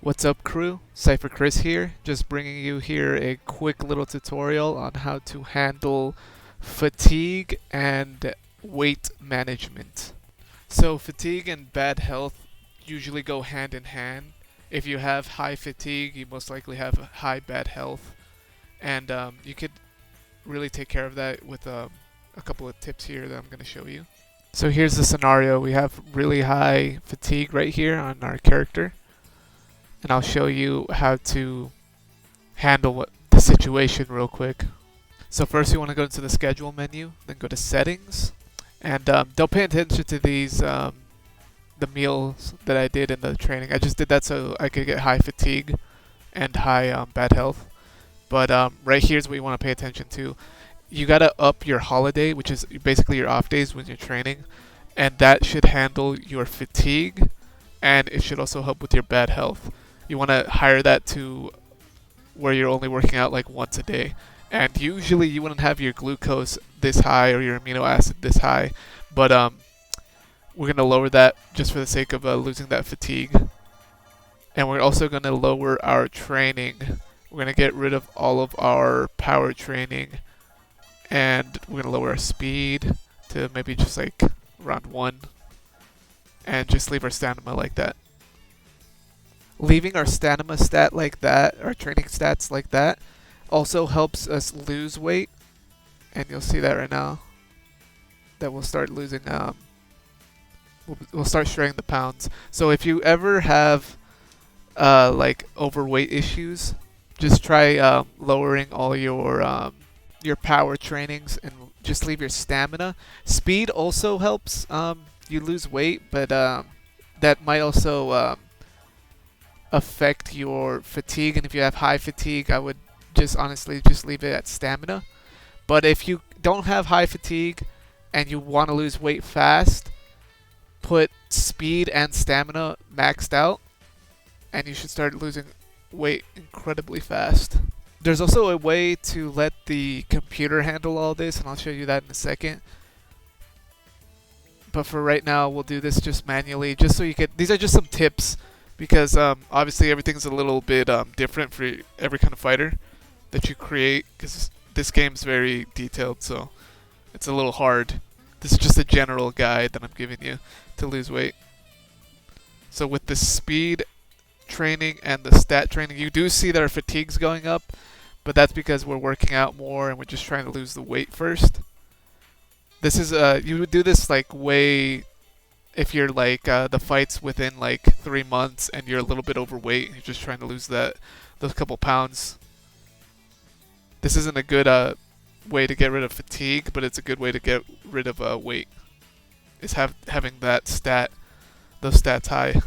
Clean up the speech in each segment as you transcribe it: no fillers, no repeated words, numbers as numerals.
What's up, crew? Cypher Chris here, just bringing you here a quick little tutorial on how to handle fatigue and weight management. So fatigue and bad health usually go hand in hand. If you have high fatigue, you most likely have high bad health, and you could really take care of that with a couple of tips here that I'm going to show you. So here's the scenario. We have really high fatigue right here on our character, and I'll show you how to handle the situation real quick. So first you want to go into the schedule menu, then go to settings, and don't pay attention to these the meals that I did in the training. I just did that so I could get high fatigue and high bad health. But right here's what you want to pay attention to. You gotta up your holiday, which is basically your off days when you're training, and that should handle your fatigue, and it should also help with your bad health. You want to hire that to where you're only working out like once a day. And usually you wouldn't have your glucose this high or your amino acid this high, but we're going to lower that just for the sake of losing that fatigue. And we're also going to lower our training. We're going to get rid of all of our power training, and we're going to lower our speed to maybe just like around 1, and just leave our stamina like that. Leaving our stamina stat like that, our training stats like that, also helps us lose weight, and you'll see that right now that we'll start losing we'll start shredding the pounds. So if you ever have like overweight issues, just try lowering all your power trainings and just leave your stamina. Speed also helps you lose weight, but that might also affect your fatigue, and if you have high fatigue, I would just honestly just leave it at stamina. But if you don't have high fatigue and you want to lose weight fast, put speed and stamina maxed out, and you should start losing weight incredibly fast. There's also a way to let the computer handle all this, and I'll show you that in a second. But for right now, we'll do this just manually, just so you can. These are just some tips, because obviously everything's a little bit different for every kind of fighter that you create, because this game's very detailed, so it's a little hard. This is just a general guide that I'm giving you to lose weight. So with the speed training and the stat training, you do see that our fatigue's going up, but that's because we're working out more and we're just trying to lose the weight first. This is you would do this like way if you're like the fight's within like 3 months and you're a little bit overweight and you're just trying to lose those couple pounds. This isn't a good way to get rid of fatigue, but it's a good way to get rid of weight. Is having those stats high.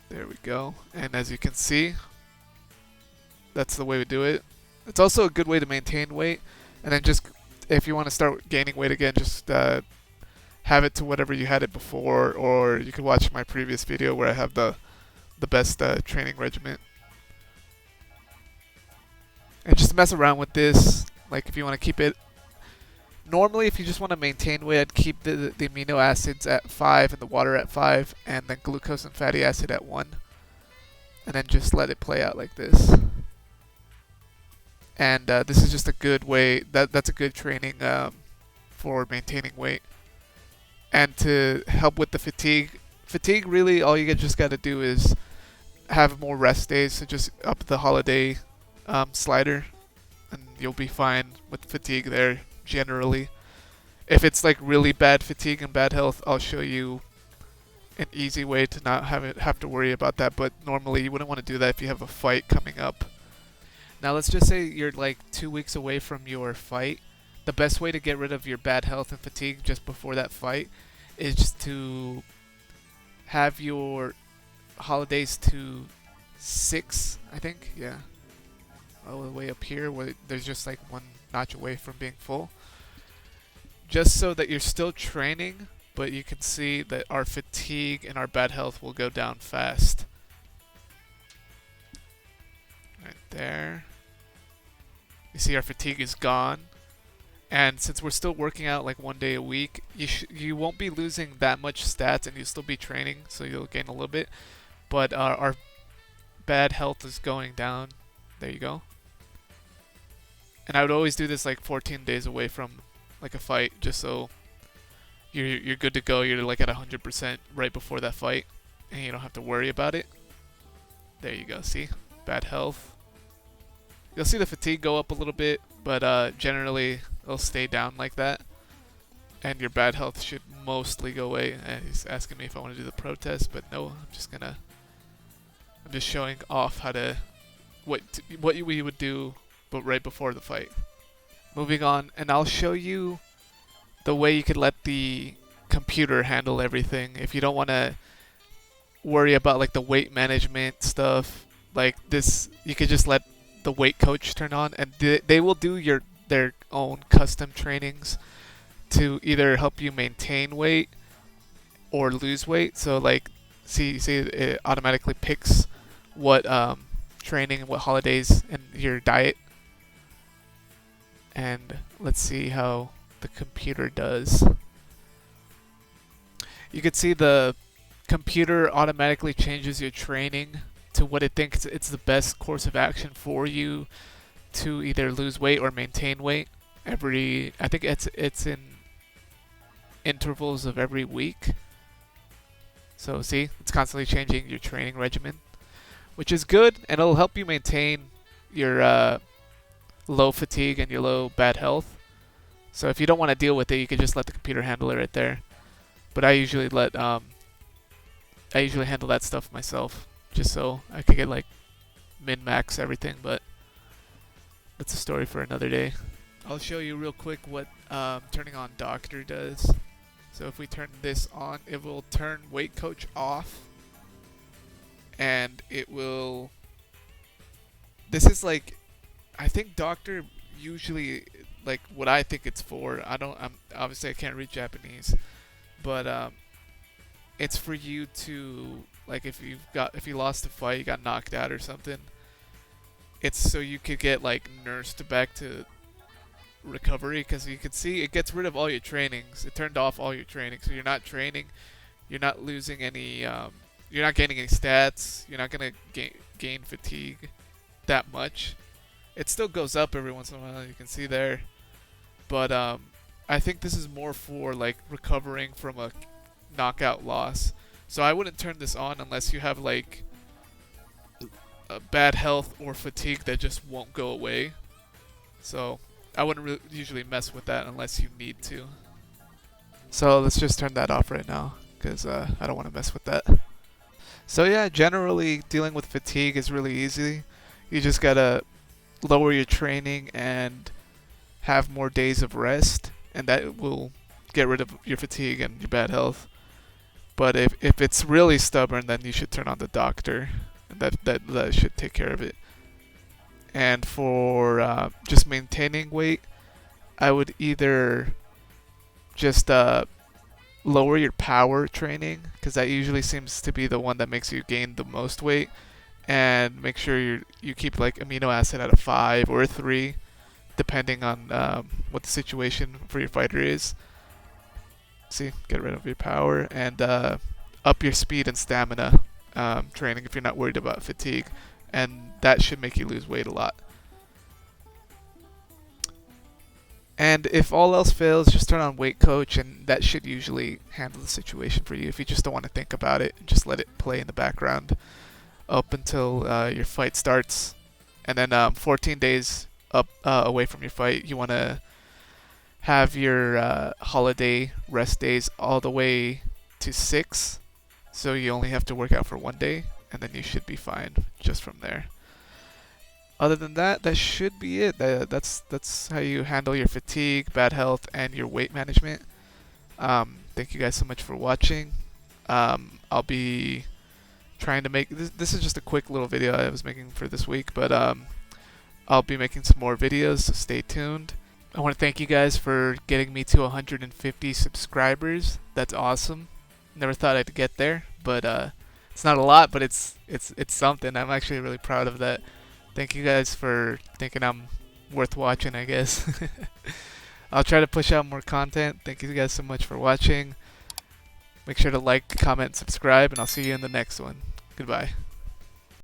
There we go. And as you can see, that's the way we do it. It's also a good way to maintain weight, and then just if you want to start gaining weight again, just have it to whatever you had it before, or you could watch my previous video where I have the best training regimen. And just mess around with this, like if you want to keep it. Normally, if you just want to maintain weight, I'd keep the amino acids at 5 and the water at 5, and then glucose and fatty acid at 1, and then just let it play out like this. And this is just a good way. That's a good training for maintaining weight. And to help with the fatigue, really all you just got to do is have more rest days. So just up the holiday slider, and you'll be fine with fatigue there generally. If it's like really bad fatigue and bad health, I'll show you an easy way to not have to worry about that. But normally you wouldn't want to do that if you have a fight coming up. Now let's just say you're like 2 weeks away from your fight. The best way to get rid of your bad health and fatigue just before that fight is just to have your holidays to 6, I think. Yeah. All the way up here where there's just like 1 notch away from being full. Just so that you're still training, but you can see that our fatigue and our bad health will go down fast. Right there. You see our fatigue is gone. And since we're still working out like 1 day a week, you won't be losing that much stats, and you'll still be training, so you'll gain a little bit. but our bad health is going down. There you go. And I would always do this like 14 days away from like a fight, just so you're good to go. You're like at 100% right before that fight, and you don't have to worry about it. There you go. See, bad health. You'll see the fatigue go up a little bit, but generally it'll stay down like that. And your bad health should mostly go away. And he's asking me if I want to do the protest, but no, I'm just showing off how to what we would do, but right before the fight. Moving on, and I'll show you the way you could let the computer handle everything if you don't want to worry about like the weight management stuff. Like this, you could just let the weight coach turn on, and they will do their own custom trainings to either help you maintain weight or lose weight. So like, see it automatically picks what training and what holidays and your diet. And let's see how the computer does. You can see the computer automatically changes your training to what it thinks it's the best course of action for you to either lose weight or maintain weight. I think it's in intervals of every week. So see, it's constantly changing your training regimen, which is good, and it'll help you maintain your low fatigue and your low bad health. So if you don't want to deal with it, you can just let the computer handle it right there. But I usually handle that stuff myself, just so I could get like min-max everything. But that's a story for another day. I'll show you real quick what turning on Doctor does. So if we turn this on, it will turn Weight Coach off, and it will. This is like, I think Doctor usually, like what I think it's for. Obviously I can't read Japanese, but it's for you to, like, if you lost a fight, you got knocked out or something. It's so you could get like nursed back to recovery, because you can see it gets rid of all your trainings. It turned off all your training, so you're not training, you're not losing any, you're not gaining any stats, you're not gonna gain fatigue that much. It still goes up every once in a while, you can see there, but I think this is more for like recovering from a knockout loss. So I wouldn't turn this on unless you have like a bad health or fatigue that just won't go away. So I wouldn't usually mess with that unless you need to. So let's just turn that off right now, because I don't want to mess with that. So yeah, generally dealing with fatigue is really easy. You just gotta lower your training and have more days of rest, and that will get rid of your fatigue and your bad health. But if it's really stubborn, then you should turn on the Doctor, and that should take care of it. And for just maintaining weight, I would either just lower your power training, because that usually seems to be the one that makes you gain the most weight, and make sure you keep like amino acid at a 5 or a 3, depending on what the situation for your fighter is. See, get rid of your power, and up your speed and stamina training if you're not worried about fatigue, and that should make you lose weight a lot. And if all else fails, just turn on Weight Coach, and that should usually handle the situation for you if you just don't want to think about it. Just let it play in the background up until your fight starts. And then 14 days away from your fight, you want to have your holiday rest days all the way to 6. So you only have to work out for 1 day, and then you should be fine just from there. Other than that, that should be it. That's how you handle your fatigue, bad health, and your weight management. Thank you guys so much for watching. I'll be trying to make this is just a quick little video I was making for this week, but I'll be making some more videos, so stay tuned. I want to thank you guys for getting me to 150 subscribers. That's awesome. Never thought I'd get there, but it's not a lot, but it's something. I'm actually really proud of that. Thank you guys for thinking I'm worth watching, I guess. I'll try to push out more content. Thank you guys so much for watching. Make sure to like, comment, subscribe, and I'll see you in the next one. Goodbye.